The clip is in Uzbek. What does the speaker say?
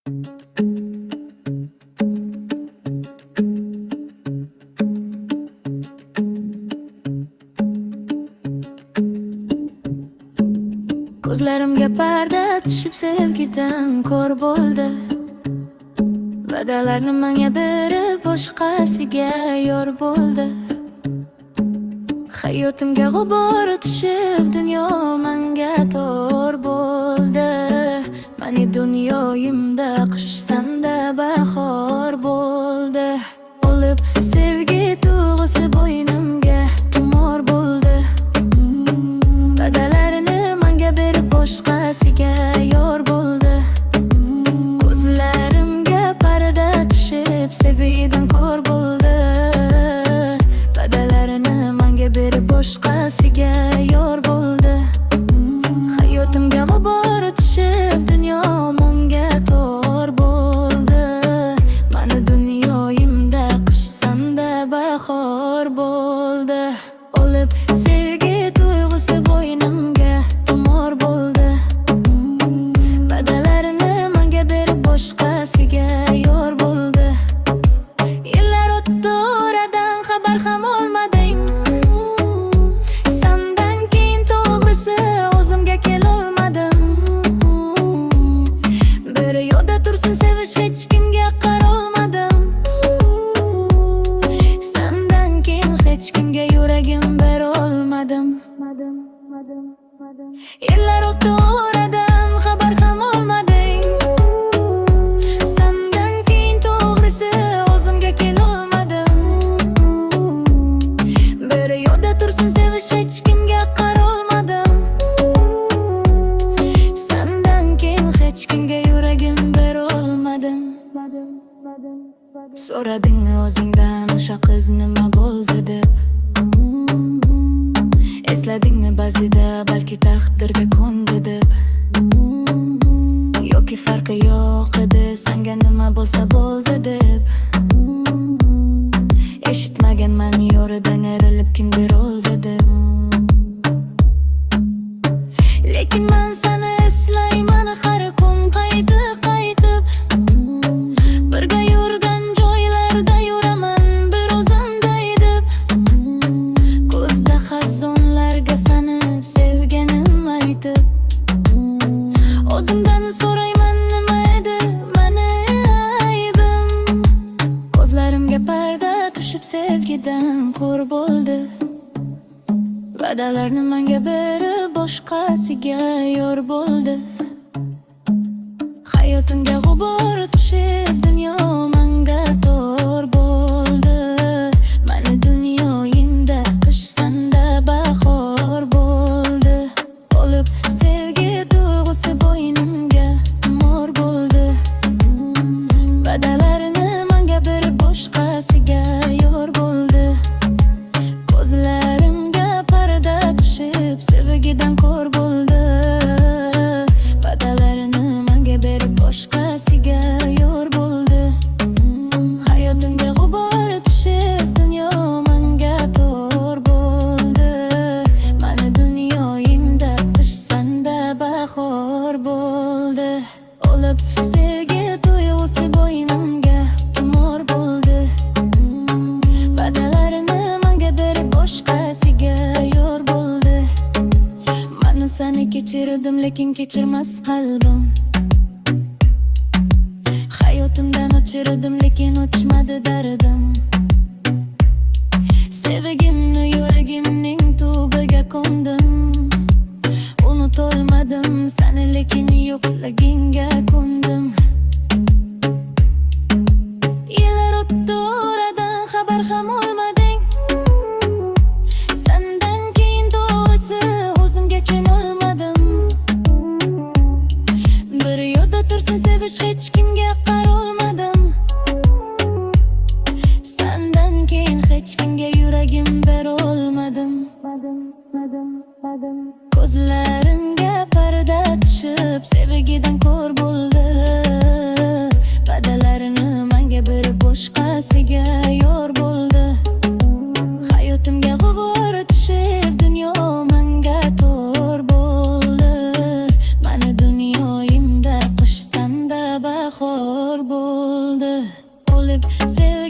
Ko'zlarimga parda tushib sevgidan ko'r bo'ldi. Va'dalarni menga berib boshqasiga yor bo'ldi. Hayotimga g'ubor tushib dunyo menga tor bo'ldi. Mani dunyoyimda qish sanda bahor bo'ldi. Olib sevgi tuyg'usi bo'ynimga tumor bo'ldi. Va'dalarini menga berib boshqasiga yor bo'ldi. Ko'zlarimga parda tushib sevgidan ko'r bo'ldi. Va'dalarini menga berib boshqasiga yor bo'ldi. Hayotimga g'ubor tushib dunyo menga tor bo'ldi. Mani dunyoyimda qish sanda bahor bo'ldi. Olib sevgi tuyg'usi bo'ynimga tumor bo'ldi. Va'dalarini menga berib boshqasiga yor bo'ldi. Yillar o'tdi oradan xabar ham olmading. Sendan keyin to'g'risi o'zimga kelolmadim. Bir yo'lda tursin sevish hech kimga qarolmadim. Sendan keyin hech kimga yuragim berolmadim. Yillar o'tdi oradan xabar ham olmading. Sendan keyin to'g'risi o'zimga kelolmadim. Bir yo'lda tursin sevish hech kimga qarolmadim. Sendan keyin hech kimga yuragim berolmadim. So'radingmi o'zingdan o'sha qiz nima bo'ldi deb? Esladingmi ba'zida balki taqdirga ko'ndi deb? Yoki farqi yo'q edi senga nima bo'lsa bo'ldi deb? Eshitmaganman yo'ridan ayrilib kimdir o'ldi deb. Lekin men seni eslayman har kun qaytib. Birga yurgan joylarda yuraman bir o'zimday deb. Ko'zda xazonlarga seni sevganim aytib. O'zimdan so'rayman nima edi mani aybim. Ko'zlarimga parda tushib sevgidan ko'r bo'ldi. Va'dalarni menga berib boshqasiga yor bo'ldi. Hayotimga g'ubor tushib dunyo menga tor bo'ldi. Mani dunyoyimda qish sanda bahor bo'ldi. Olib sevgi tuyg'usi bo'ynimga tumor bo'ldi. Va'dalarini menga berib boshqasiga yor bo'ldi. Ko'zlarimga parda tushib sevgidan ko'r bo'ldi. Va'dalarini menga berib boshqasiga yor bo'ldi. Hayotimga g'ubor tushib dunyo menga tor bo'ldi. Mani dunyoyimda qish sanda bahor bo'ldi. Olib sevgi tuyg'usi bo'ynimga tumor bo'ldi. Va'dalarini menga berib boshqasiga yor bo'ldi. Mani seni kechirdim lekin kechirmas qalbim. Hayotimdan o'chirdim lekin o'chmadi dardim. Sevgimni yuragimning tubiga ko'mdim. Unutolmadim seni lekin yo'qligingga ko'ndim. Yillar o'tdi oradan xabar ham olmading. Sendan keyin to'g'risi o'zimga kelolmadim. Bir yo'lda tursin sevish hech kimga qarolmadim. Sendan keyin hech kimga yuragim berolmadim. Ko'zlarimga parda tushib sevgidan ko'r bo'ldi. Va'dalarini menga berib boshqasiga yor bo'ldi. Hayotimga g'ubor tushib dunyo menga tor bo'ldi. Mani dunyoyimda qish sanda bahor xor bo'ldi. O'lib sev